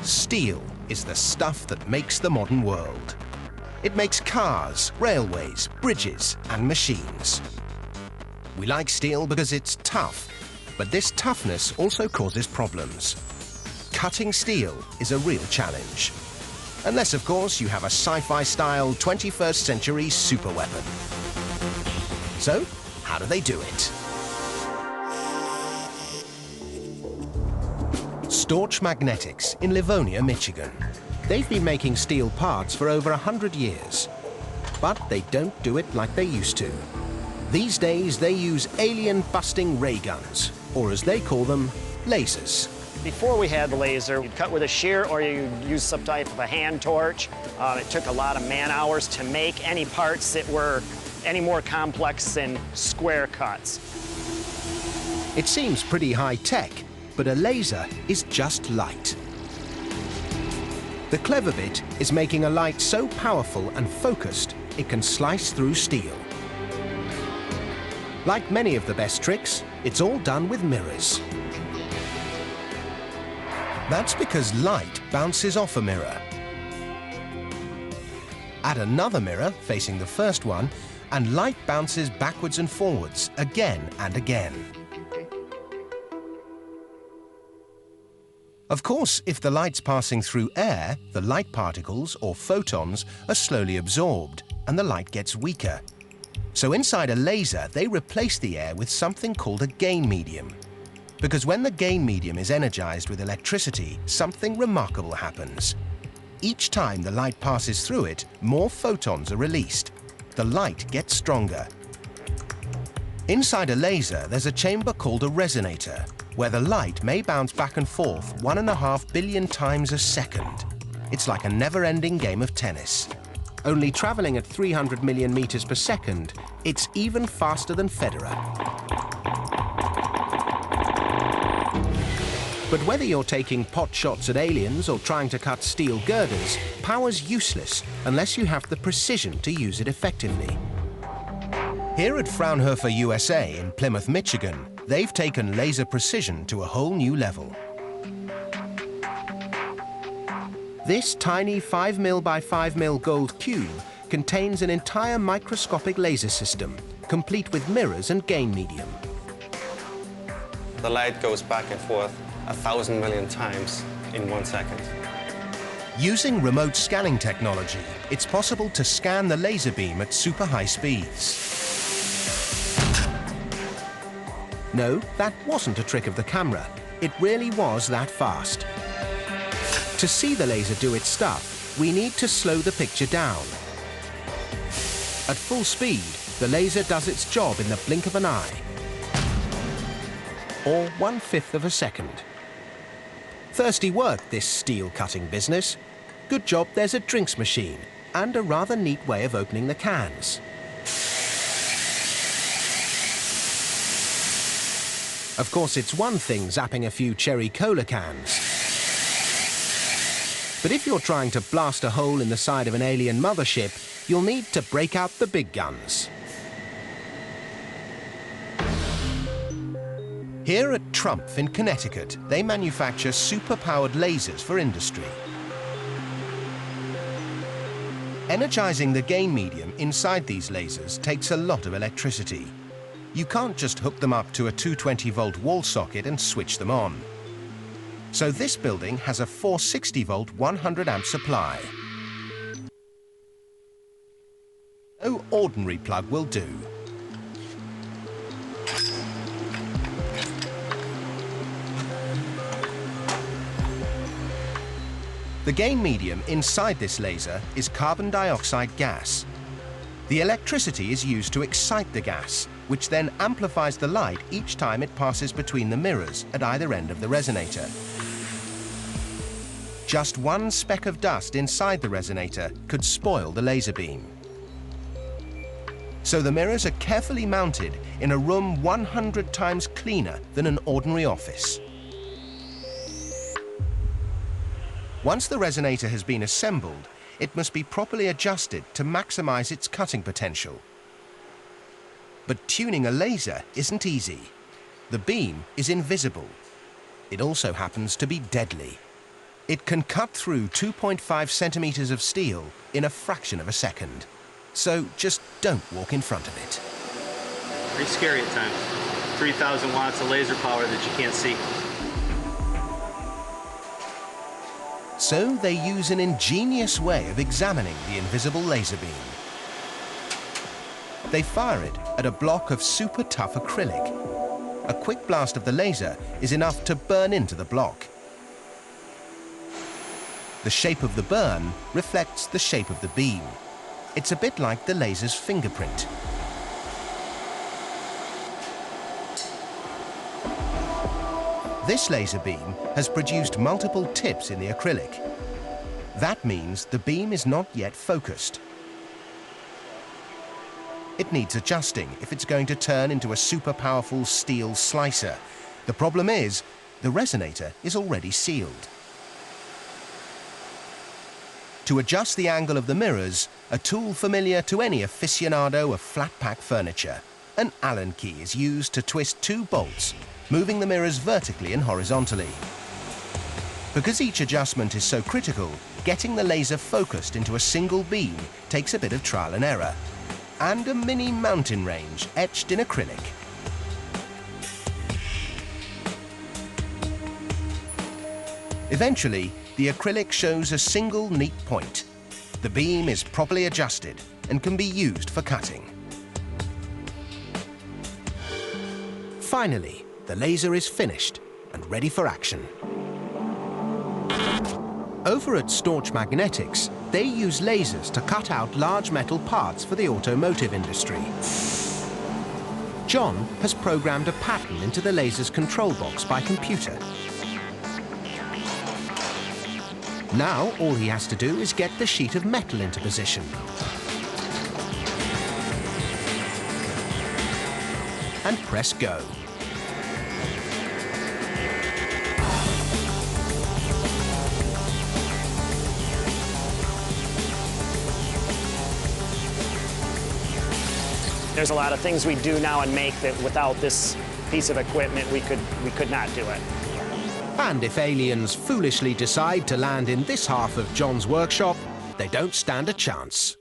Steel is the stuff that makes the modern world. It makes cars, railways, bridges, and machines. We like steel because it's tough, but this toughness also causes problems. Cutting steel is a real challenge. Unless, of course, you have a sci-fi style 21st century superweapon. So, how do they do it? Storch Magnetics in Livonia, Michigan. They've been making steel parts for over 100 years. But they don't do it like they used to. These days, they use alien-busting ray guns, or as they call them, lasers. Before we had the laser, you'd cut with a shear or you'd use some type of a hand torch. It took a lot of man-hours to make any parts that were any more complex than square cuts. It seems pretty high-tech, but a laser is just light. The clever bit is making a light so powerful and focused, it can slice through steel. Like many of the best tricks, it's all done with mirrors. That's because light bounces off a mirror. Add another mirror facing the first one, and light bounces backwards and forwards again and again. Of course, if the light's passing through air, the light particles, or photons, are slowly absorbed, and the light gets weaker. So inside a laser, they replace the air with something called a gain medium. Because when the gain medium is energized with electricity, something remarkable happens. Each time the light passes through it, more photons are released. The light gets stronger. Inside a laser, there's a chamber called a resonator, where the light may bounce back and forth 1.5 billion times a second. It's like a never-ending game of tennis. Only traveling at 300 million meters per second, it's even faster than Federer. But whether you're taking pot shots at aliens or trying to cut steel girders, power's useless unless you have the precision to use it effectively. Here at Fraunhofer USA in Plymouth, Michigan, they've taken laser precision to a whole new level. This tiny 5 mil by 5 mil gold cube contains an entire microscopic laser system, complete with mirrors and gain medium. The light goes back and forth 1,000 million times in 1 second. Using remote scanning technology, it's possible to scan the laser beam at super high speeds. No, that wasn't a trick of the camera. It really was that fast. To see the laser do its stuff, we need to slow the picture down. At full speed, the laser does its job in the blink of an eye, or 1/5 of a second. Thirsty work, this steel cutting business. Good job there's a drinks machine and a rather neat way of opening the cans. Of course, it's one thing zapping a few cherry cola cans. But if you're trying to blast a hole in the side of an alien mothership, you'll need to break out the big guns. Here at Trumpf in Connecticut, they manufacture super-powered lasers for industry. Energizing the gain medium inside these lasers takes a lot of electricity. You can't just hook them up to a 220-volt wall socket and switch them on. So this building has a 460-volt 100-amp supply. No ordinary plug will do. The gain medium inside this laser is carbon dioxide gas. The electricity is used to excite the gas, which then amplifies the light each time it passes between the mirrors at either end of the resonator. Just one speck of dust inside the resonator could spoil the laser beam. So the mirrors are carefully mounted in a room 100 times cleaner than an ordinary office. Once the resonator has been assembled, it must be properly adjusted to maximize its cutting potential. But tuning a laser isn't easy. The beam is invisible. It also happens to be deadly. It can cut through 2.5 centimeters of steel in a fraction of a second. So just don't walk in front of it. Pretty scary at times. 3,000 watts of laser power that you can't see. So they use an ingenious way of examining the invisible laser beam. They fire it at a block of super tough acrylic. A quick blast of the laser is enough to burn into the block. The shape of the burn reflects the shape of the beam. It's a bit like the laser's fingerprint. This laser beam has produced multiple tips in the acrylic. That means the beam is not yet focused. It needs adjusting if it's going to turn into a super powerful steel slicer. The problem is, the resonator is already sealed. To adjust the angle of the mirrors, a tool familiar to any aficionado of flat-pack furniture, an Allen key is used to twist two bolts, moving the mirrors vertically and horizontally. Because each adjustment is so critical, getting the laser focused into a single beam takes a bit of trial and error, and a mini mountain range etched in acrylic. Eventually, the acrylic shows a single neat point. The beam is properly adjusted and can be used for cutting. Finally, the laser is finished and ready for action. Over at Storch Magnetics, they use lasers to cut out large metal parts for the automotive industry. John has programmed a pattern into the laser's control box by computer. Now, all he has to do is get the sheet of metal into position. And press go. There's a lot of things we do now and make that without this piece of equipment, we could not do it. And if aliens foolishly decide to land in this half of John's workshop, they don't stand a chance.